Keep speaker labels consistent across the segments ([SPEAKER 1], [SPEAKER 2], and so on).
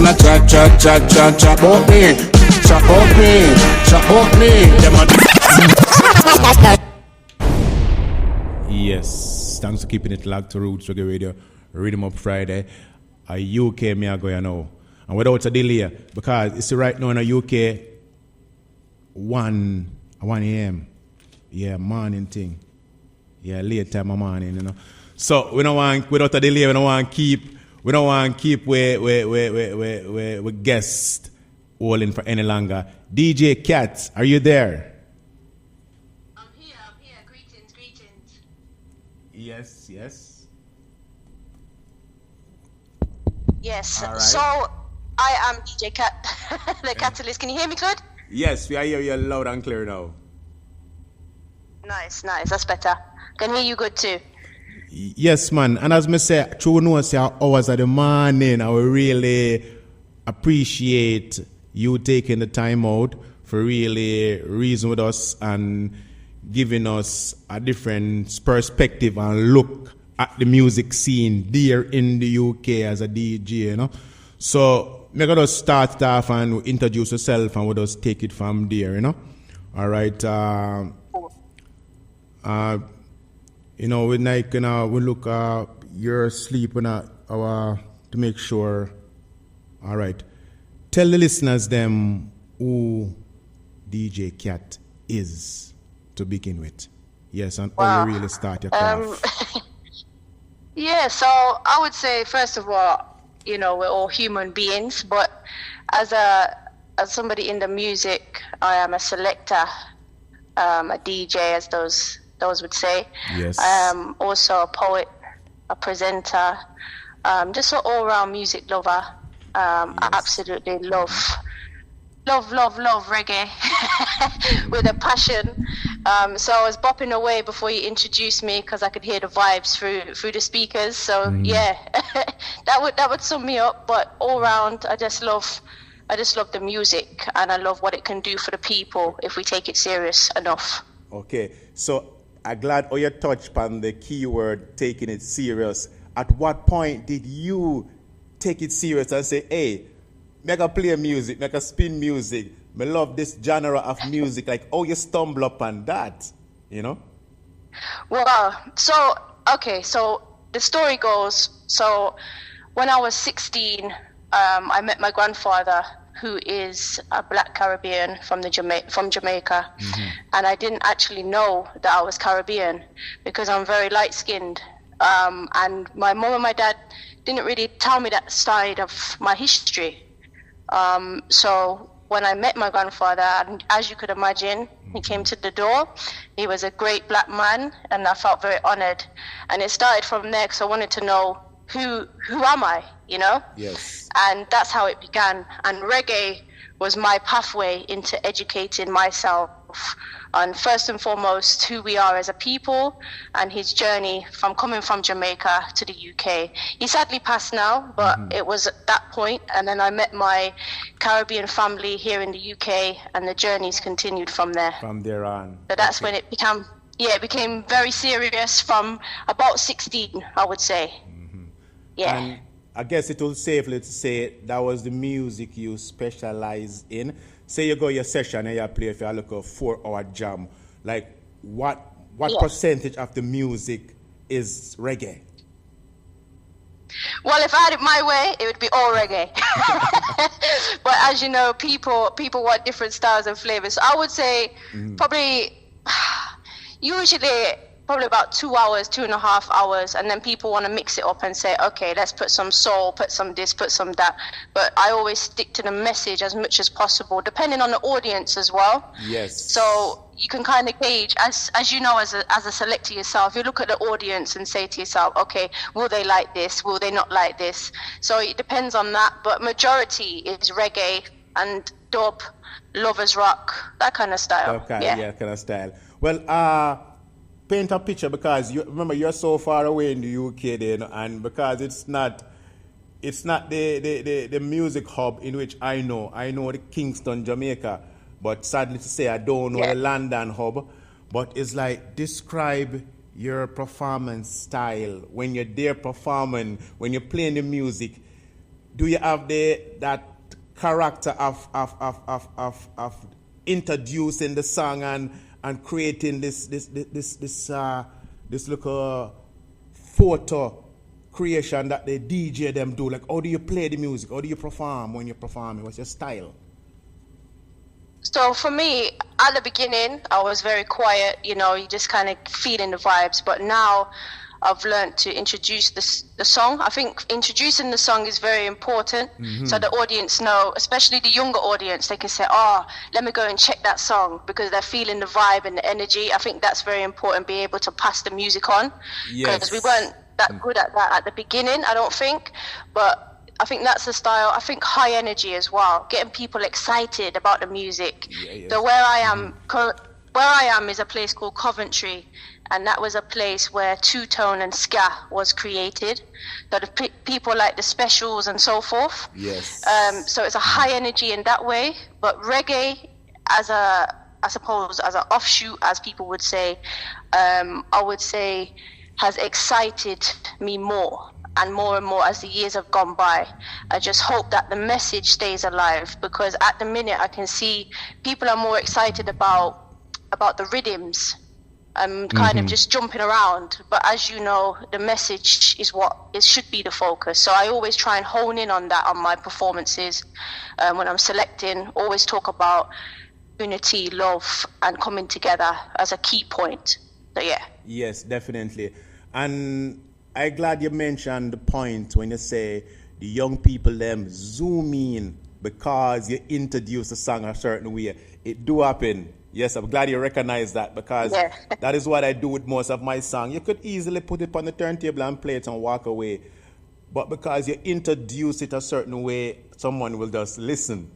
[SPEAKER 1] a chat, chat, chat, chat, chat about me. Chat about me, chat about me.
[SPEAKER 2] Yes, thanks for keeping it locked to Roots Reggae Radio, Rhythm Up Friday. A UK me are going now. And without a delay, because it's right now in the UK, 1 a.m. Yeah, morning thing. Yeah, late time of morning, you know. So we don't want, without a delay, we don't want to keep we guests holding for any longer. DJ Kat, are you there?
[SPEAKER 3] I'm here. Greetings.
[SPEAKER 2] Yes.
[SPEAKER 3] Yes.
[SPEAKER 2] Right.
[SPEAKER 3] So I am DJ Kat, the Kat-a-lyst. Can you hear me good?
[SPEAKER 2] Yes, we are hearing you loud and clear now.
[SPEAKER 3] Nice. That's better. Can hear you good too.
[SPEAKER 2] Yes, man. And as me say, through hours of the morning, I will really appreciate you taking the time out for really reason with us and giving us a different perspective and look at the music scene there in the UK as a DJ, you know. So, we're going to start off and introduce yourself and we'll just take it from there, you know. All right. You know, we like, we look your sleep to make sure. All right. Tell the listeners them who DJ Kat is to begin with. Yes, and how you really start your craft.
[SPEAKER 3] Yeah, so I would say, first of all, you know, we're all human beings, but as somebody in the music, I am a selector, a DJ, as those would say.
[SPEAKER 2] Yes.
[SPEAKER 3] Also a poet, a presenter, just an all-round music lover. I absolutely love reggae with a passion. So I was bopping away before you introduced me because I could hear the vibes through the speakers. So yeah, that would sum me up. But all round, I just love the music and I love what it can do for the people if we take it serious enough.
[SPEAKER 2] Okay, so I'm glad you touched on the keyword taking it serious. At what point did you take it serious and say, hey, make a play music, make a spin music, I love this genre of music, like, oh, you stumble upon that, you know?
[SPEAKER 3] Well, so the story goes, so when I was 16, I met my grandfather, who is a black Caribbean from Jamaica. And I didn't actually know that I was Caribbean because I'm very light-skinned. And my mom and my dad didn't really tell me that side of my history. So when I met my grandfather, and as you could imagine, he came to the door. He was a great black man, and I felt very honored. And it started from there because I wanted to know who am I, you know?
[SPEAKER 2] Yes.
[SPEAKER 3] And that's how it began. And reggae was my pathway into educating myself on, first and foremost, who we are as a people and his journey from coming from Jamaica to the UK. He sadly passed now, but it was at that point. And then I met my Caribbean family here in the UK, and the journey's continued from there.
[SPEAKER 2] From there on.
[SPEAKER 3] So that's when it became very serious from about 16, I would say. Yeah.
[SPEAKER 2] And I guess it will safely to say that was the music you specialize in. Say you go your session and you play if you look a 4-hour jam. Like what percentage of the music is reggae?
[SPEAKER 3] Well, if I had it my way, it would be all reggae. But as you know, people want different styles and flavors. So I would say probably about 2 hours, 2.5 hours, and then people want to mix it up and say, okay, let's put some soul, put some this, put some that. But I always stick to the message as much as possible, depending on the audience as well.
[SPEAKER 2] Yes.
[SPEAKER 3] So you can kind of gauge, as you know, as a selector yourself, you look at the audience and say to yourself, okay, will they like this? Will they not like this? So it depends on that. But majority is reggae and dub, lovers rock, that kind of style.
[SPEAKER 2] Okay, yeah, kind of style. Well, paint a picture, because remember you're so far away in the UK then, and because it's not the music hub in which I know the Kingston, Jamaica, but sadly to say I don't know the London hub. But it's like, describe your performance style when you're there performing, when you're playing the music. do you have that character of introducing the song and creating this little photo creation that the DJ them do? Like, how do you play the music? How do you perform when you're performing? What's your style?
[SPEAKER 3] So for me, at the beginning, I was very quiet, you just kind of feeling the vibes. But now I've learned to introduce the song. I think introducing the song is very important. So the audience know, especially the younger audience, they can say, oh, let me go and check that song, because they're feeling the vibe and the energy. I think that's very important, be able to pass the music on. Because we weren't that good at that at the beginning, I don't think. But I think that's the style. I think high energy as well, getting people excited about the music. So where I am is a place called Coventry, and that was a place where two-tone and ska was created. So the people like the Specials and so forth. So it's a high energy in that way. But reggae, I suppose, as an offshoot, as people would say, I would say, has excited me more and more as the years have gone by. I just hope that the message stays alive, because at the minute I can see people are more excited about the rhythms and kind of just jumping around. But as you know, the message is what it should be the focus. So I always try and hone in on that on my performances. When I'm selecting, always talk about unity, love, and coming together as a key point. So yeah.
[SPEAKER 2] Yes, definitely. And I'm glad you mentioned the point when you say the young people them zoom in because you introduce the song a certain way. It do happen. Yes, I'm glad you recognize that, because that is what I do with most of my song. You could easily put it on the turntable and play it and walk away. But because you introduce it a certain way, someone will just listen.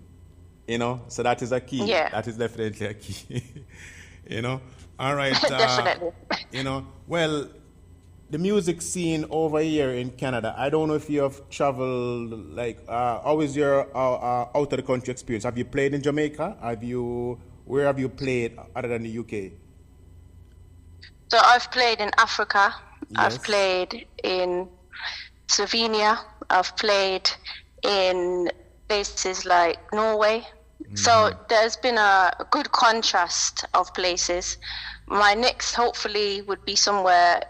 [SPEAKER 2] So that is a key.
[SPEAKER 3] Yeah.
[SPEAKER 2] That is definitely a key. All right.
[SPEAKER 3] Definitely.
[SPEAKER 2] Well, the music scene over here in Canada, I don't know if you have traveled, how is your out of the country experience? Have you played in Jamaica? Where have you played other than the UK?
[SPEAKER 3] So I've played in Africa.
[SPEAKER 2] Yes.
[SPEAKER 3] I've played in Slovenia. I've played in places like Norway. So there's been a good contrast of places. My next, hopefully, would be somewhere,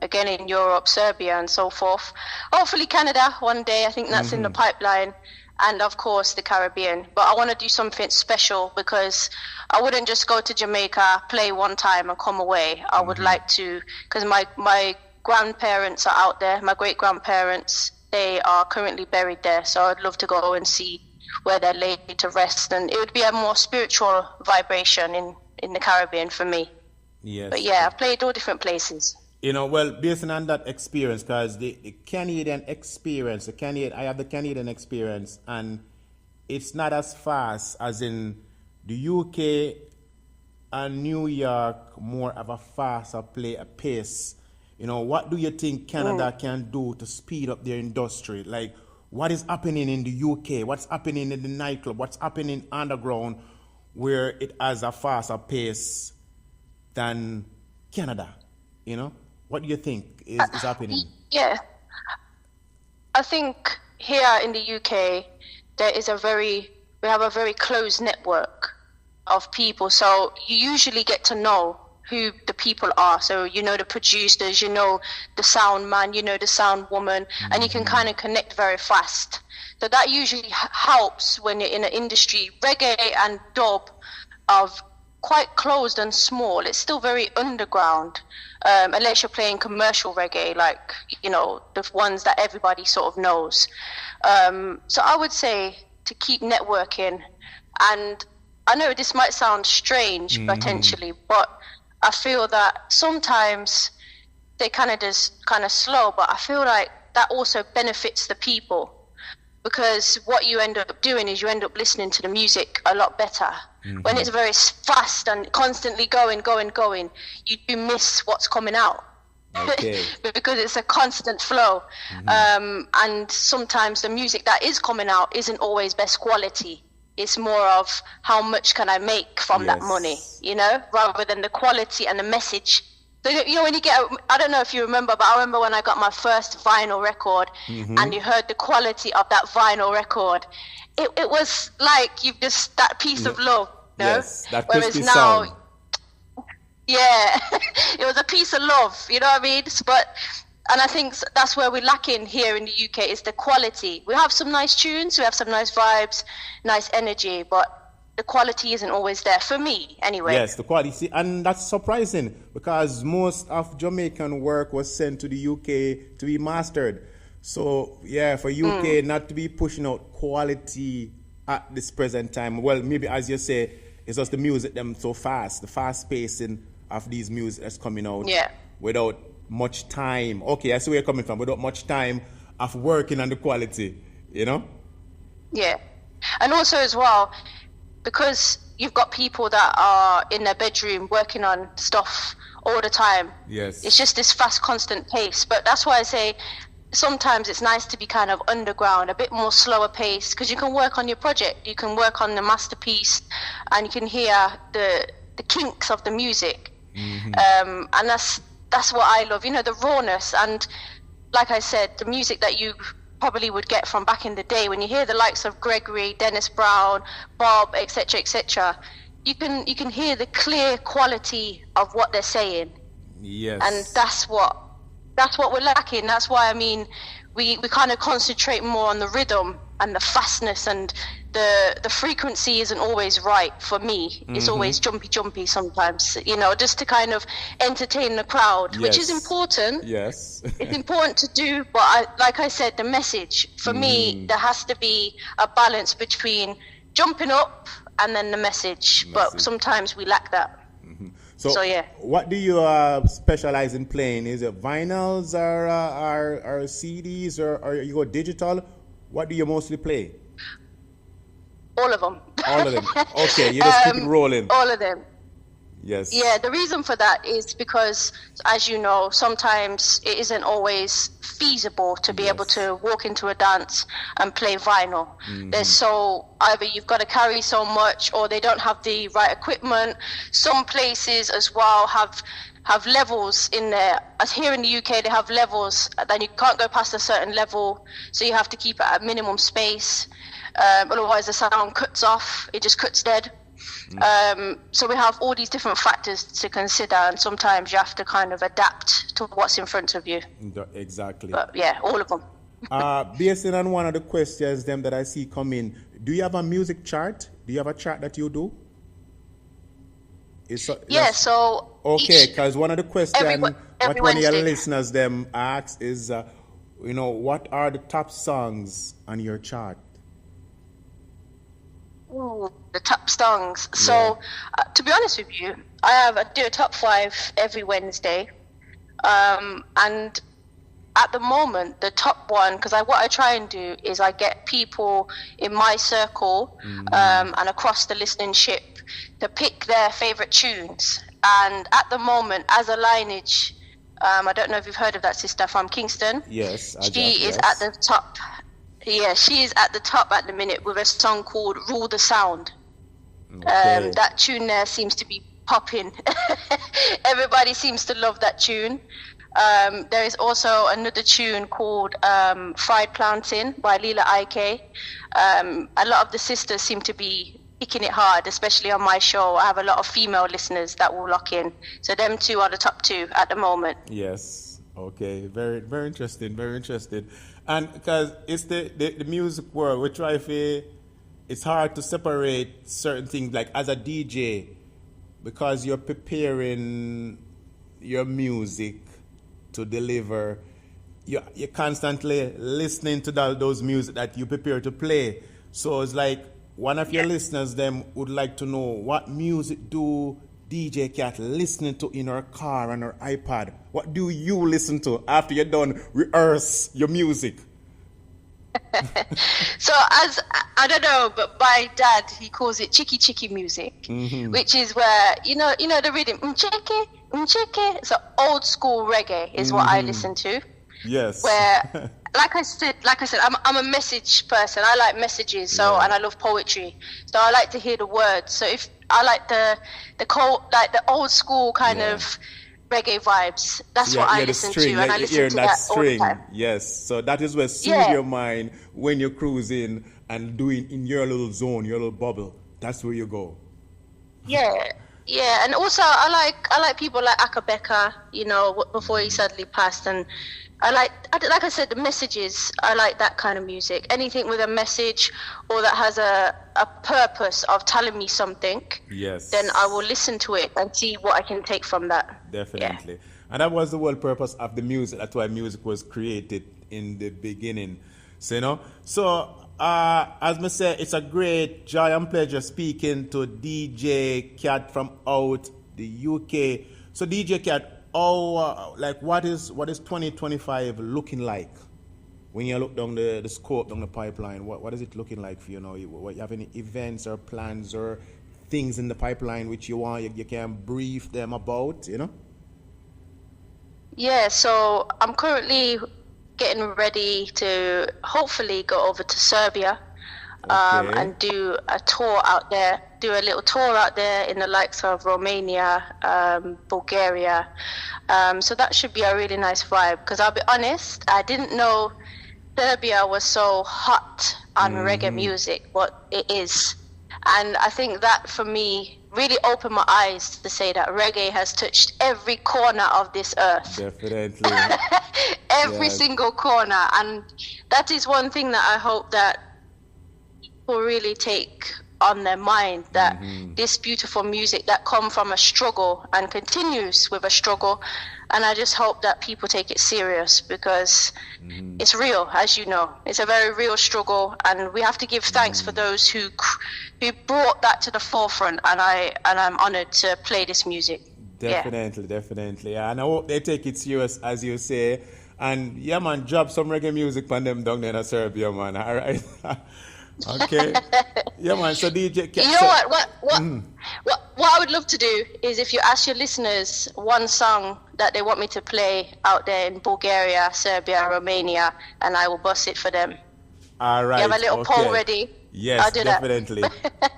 [SPEAKER 3] again, in Europe, Serbia, and so forth. Hopefully Canada one day. I think that's in the pipeline. And, of course, the Caribbean. But I want to do something special, because I wouldn't just go to Jamaica, play one time, and come away. I would like to, because my grandparents are out there, my great-grandparents, they are currently buried there. So I'd love to go and see where they're laid to rest. And it would be a more spiritual vibration in the Caribbean for me.
[SPEAKER 2] Yes.
[SPEAKER 3] But yeah, I've played all different places.
[SPEAKER 2] Well, based on that experience, because the Canadian experience, I have the Canadian experience, and it's not as fast as in the UK and New York, more of a faster pace. What do you think Canada can do to speed up their industry? Like, what is happening in the UK? What's happening in the nightclub? What's happening underground, where it has a faster pace than Canada? What do you think is happening?
[SPEAKER 3] Yeah, I think here in the UK we have a very closed network of people. So you usually get to know who the people are. So the producers, the sound man, the sound woman, and you can kind of connect very fast. So that usually helps when you're in an industry. Reggae and dub are quite closed and small. It's still very underground, unless you're playing commercial reggae, like the ones that everybody sort of knows. So I would say to keep networking. And I know this might sound strange potentially, but I feel that sometimes they kind of slow, but I feel like that also benefits the people, because what you end up doing is you end up listening to the music a lot better. When it's very fast and constantly going, you do miss what's coming out.
[SPEAKER 2] Okay.
[SPEAKER 3] Because it's a constant flow. And sometimes the music that is coming out isn't always best quality. It's more of how much can I make from that money, rather than the quality and the message So, you know, when you get, I don't know if you remember, but I remember when I got my first vinyl record and you heard the quality of that vinyl record. It was like you've just, that piece of love, you know?
[SPEAKER 2] Yes, that
[SPEAKER 3] Whereas
[SPEAKER 2] crispy
[SPEAKER 3] now,
[SPEAKER 2] sound.
[SPEAKER 3] yeah, it was a piece of love, you know what I mean? And I think that's where we're lacking here in the UK is the quality. We have some nice tunes, we have some nice vibes, nice energy, but the quality isn't always there for me anyway.
[SPEAKER 2] Yes, the quality, and that's surprising because most of Jamaican work was sent to the UK to be mastered. So yeah, for UK not to be pushing out quality at this present time. Well, maybe as you say, it's just the music them so fast, the fast pacing of these music that's coming out.
[SPEAKER 3] Yeah.
[SPEAKER 2] Without much time. Okay, I see where you're coming from. Without much time of working on the quality, you know.
[SPEAKER 3] Yeah, and also as well, because you've got people that are in their bedroom working on stuff all the time.
[SPEAKER 2] Yes.
[SPEAKER 3] It's just this fast, constant pace. But that's why I say sometimes it's nice to be kind of underground, a bit more slower pace, because you can work on your project, you can work on the masterpiece, and you can hear the kinks of the music. And that's what I love, you know, the rawness. And like I said, the music that you probably would get from back in the day, when you hear the likes of Gregory, Dennis Brown, Bob, etc., you can hear the clear quality of what they're saying.
[SPEAKER 2] Yes.
[SPEAKER 3] And that's what we're lacking. That's why, I mean, we kind of concentrate more on the rhythm and the fastness, and the frequency isn't always right for me. It's always jumpy sometimes, you know, just to kind of entertain the crowd, which is important.
[SPEAKER 2] Yes.
[SPEAKER 3] It's important to do, but like I said, the message, for me, there has to be a balance between jumping up and then the message. But sometimes we lack that. So yeah.
[SPEAKER 2] What do you specialize in playing? Is it vinyls or CDs or you go digital? What do you mostly play?
[SPEAKER 3] All of them.
[SPEAKER 2] All of them. Okay, you just keep it rolling.
[SPEAKER 3] All of them.
[SPEAKER 2] Yes.
[SPEAKER 3] Yeah, the reason for that is because, as you know, sometimes it isn't always feasible to be able to walk into a dance and play vinyl. There's either you've got to carry so much, or they don't have the right equipment. Some places as well have levels in there. As here in the UK, they have levels, then you can't go past a certain level, so you have to keep it at minimum space. Otherwise the sound cuts off, it just cuts dead. So we have all these different factors to consider, and sometimes you have to kind of adapt to what's in front of you.
[SPEAKER 2] Exactly.
[SPEAKER 3] But yeah, all of them.
[SPEAKER 2] Based on one of the questions them that I see come in, do you have a music chart? Do you have a chart that you do?
[SPEAKER 3] So
[SPEAKER 2] okay, because one of the questions
[SPEAKER 3] every
[SPEAKER 2] what one of your
[SPEAKER 3] Wednesday.
[SPEAKER 2] listeners them asks is, you know, what are the top songs on your chart?
[SPEAKER 3] Ooh, the top songs. So, to be honest with you, I do a top 5 every Wednesday, and at the moment, the top one, because what I try and do is I get people in my circle and across the listening ship to pick their favorite tunes. And at the moment, as a lineage, I don't know if you've heard of that sister from Kingston.
[SPEAKER 2] Yes,
[SPEAKER 3] she is at the top. Yeah, she is at the top at the minute with a song called Rule the Sound.
[SPEAKER 2] Okay.
[SPEAKER 3] That tune there seems to be popping. Everybody seems to love that tune. There is also another tune called Fried Plantain by Leela IK. A lot of the sisters seem to be picking it hard, especially on my show. I have a lot of female listeners that will lock in. So them two are the top 2 at the moment.
[SPEAKER 2] Yes. Okay. Very, very interesting. Very interesting. And because it's the music world, we try to, it's hard to separate certain things, like as a DJ, because you're preparing your music to deliver. You're constantly listening to those music that you prepare to play. So it's like one of your listeners them would like to know, what music do DJ Kat listening to in her car and her iPad? What do you listen to after you're done rehearse your music?
[SPEAKER 3] So I don't know, but my dad, he calls it chicky music, which is where you know the rhythm chicky. So old school reggae is what I listen to.
[SPEAKER 2] Yes.
[SPEAKER 3] Where like I said, I'm a message person. I like messages, so and I love poetry. So I like to hear the words. So if I like the old school kind of reggae vibes. That's what I listen to, and I listen to that all the time.
[SPEAKER 2] Yes, so that is what soothes your mind when you're cruising and doing in your little zone, your little bubble. That's where you go.
[SPEAKER 3] Yeah, and also I like people like Akabeka, you know, before he suddenly passed, and like I said, the messages. I like that kind of music. Anything with a message or that has a purpose of telling me something.
[SPEAKER 2] Yes.
[SPEAKER 3] Then I will listen to it and see what I can take from that.
[SPEAKER 2] Definitely. And that was the whole purpose of the music. That's why music was created in the beginning. So, you know, as I say, it's a great joy and pleasure speaking to DJ Kat from out the UK. So, DJ Kat, what is 2025 looking like? When you look down the scope, down the pipeline, what is it looking like for you now? You have any events or plans or things in the pipeline which you can brief them about, you know?
[SPEAKER 3] Yeah, so I'm currently getting ready to hopefully go over to Serbia and do a tour out there, do a little tour out there in the likes of Romania, Bulgaria. So that should be a really nice vibe, because I'll be honest, I didn't know Serbia was so hot on reggae music, but it is. And I think that for me really opened my eyes to say that reggae has touched every corner of this earth.
[SPEAKER 2] Definitely.
[SPEAKER 3] Every single corner. And that is one thing that I hope that people really take on their mind, that this beautiful music that come from a struggle and continues with a struggle, and I just hope that people take it serious, because it's real, as you know. It's a very real struggle, and we have to give thanks for those who brought that to the forefront, and I'm honored to play this music.
[SPEAKER 2] Definitely. And I hope they take it serious, as you say. And yeah, man, drop some reggae music on them down there in Serbia, man. All right. Okay. Yeah, man. So DJ,
[SPEAKER 3] you know what I would love to do is, if you ask your listeners one song that they want me to play out there in Bulgaria, Serbia, Romania, and I will bust it for them.
[SPEAKER 2] All right.
[SPEAKER 3] You have a little poll ready?
[SPEAKER 2] Yes, I'll do definitely.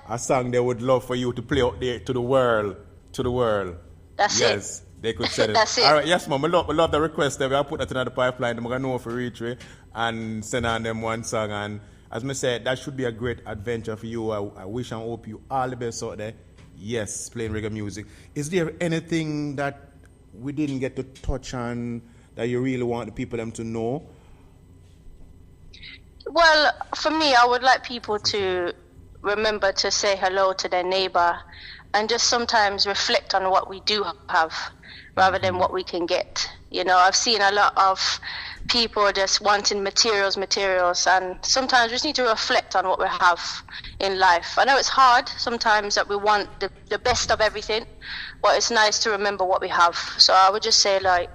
[SPEAKER 2] A song they would love for you to play out there to the world.
[SPEAKER 3] That's it.
[SPEAKER 2] Yes, they could send it.
[SPEAKER 3] That's it.
[SPEAKER 2] All right, yes, ma'am. We love the request there. We'll put that in the pipeline. We're going to know for reach and send on them one song. And as I said, that should be a great adventure for you. I wish and hope you all the best out there. Yes, playing reggae music. Is there anything that we didn't get to touch on that you really want the people them to know?
[SPEAKER 3] Well, for me, I would like people to remember to say hello to their neighbor and just sometimes reflect on what we do have rather than what we can get. You know, I've seen a lot of people just wanting materials, and sometimes we just need to reflect on what we have in life. I know it's hard sometimes that we want the best of everything, but it's nice to remember what we have. So I would just say, like,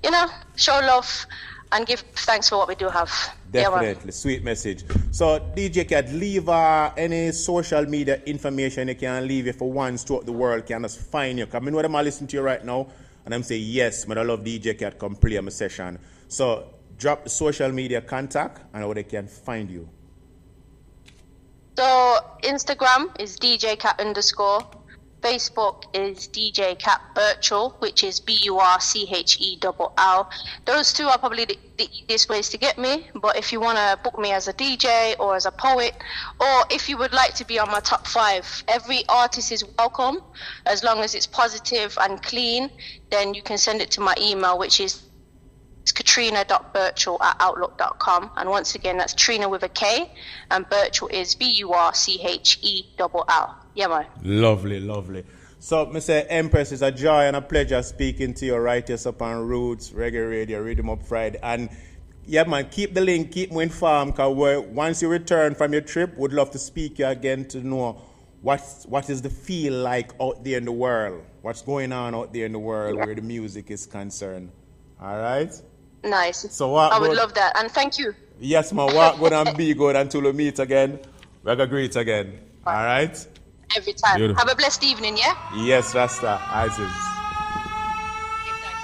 [SPEAKER 3] you know, show love and give thanks for what we do have.
[SPEAKER 2] Definitely, sweet message. So DJ Kat, leave any social media information you can leave for ones throughout the world can just find you. Because I know them are listening to you right now, and I'm saying, yes, man, I love DJ Kat, come play my session. So drop the social media contact and how they can find you.
[SPEAKER 3] So Instagram is DJ Kat _. Facebook is DJ Kat Virtual, which is BURCHELL. Those two are probably the easiest ways to get me. But if you want to book me as a DJ or as a poet, or if you would like to be on my top 5, every artist is welcome as long as it's positive and clean. Then you can send it to my email, which is katrina.birchall@outlook.com. And once again, that's Trina with a K, and Birchall is BURCHELL. Yeah, man.
[SPEAKER 2] Lovely. So, Mr. Empress, it's a joy and a pleasure speaking to you right here upon Roots Reggae Radio, Rhythm Up Friday. And yeah, man, keep the link, keep me informed, because once you return from your trip, would love to speak to you again to know what is the feel like out there in the world, what's going on out there in the world where the music is concerned. All right?
[SPEAKER 3] Nice.
[SPEAKER 2] So
[SPEAKER 3] I would love that, and thank you.
[SPEAKER 2] Yes, man. Walk good and be good until we meet again. We're going to greet again. All right?
[SPEAKER 3] Every time.
[SPEAKER 2] Beautiful.
[SPEAKER 3] Have a blessed evening, yeah?
[SPEAKER 2] Yes, Rasta. Isis.
[SPEAKER 3] Give thanks.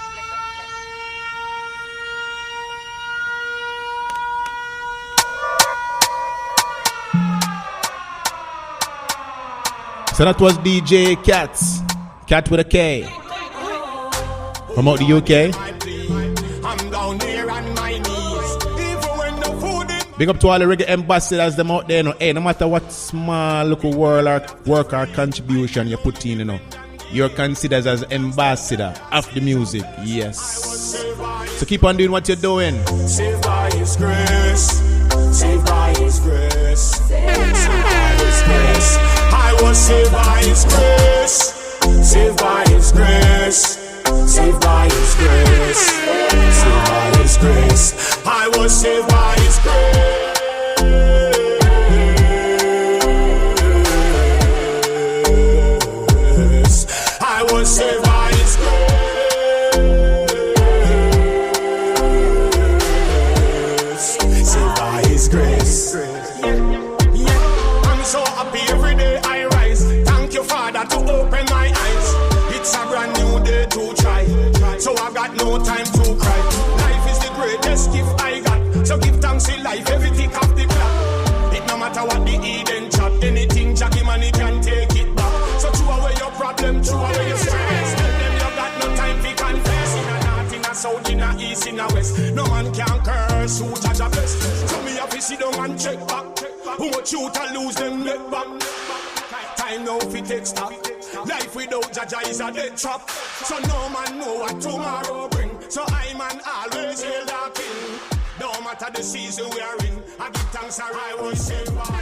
[SPEAKER 2] So that was DJ Kat with a K. From out the UK.
[SPEAKER 4] I'm down here on my knees. Even when the food is
[SPEAKER 2] Big up to all the reggae ambassadors them out there, you know. Hey, no matter what small little work or contribution you put in, you know, you're considered as ambassador of the music. Yes. So keep on doing what you're doing.
[SPEAKER 4] saved by His grace. Saved by His grace. Saved by His grace. I was saved by His grace. Saved by His grace. Saved by His grace. Saved by His grace. I was saved by His grace. I was saved by His grace. Saved by His grace. Yeah, I'm so happy every day I rise. Thank you, Father, to open my eyes. It's a brand new day to try. So I got no time to cry. Life is the greatest gift I got. So give thanks in life, every tick of the clock. It no matter what the Eden chat. Anything Jackie money can take it back. So throw away your problem, throw away your stress. Tell them you got no time to confess. In a north, in a south, in a east, in a west. No man can curse who judge a best. So me have to sit down and check back. Who much you to lose them let back. Time now if it takes stop. Life without Jaja is a dead trap. So no man know what tomorrow bring. So I man always hail the king. No matter the season we are in, I give thanks I was saved by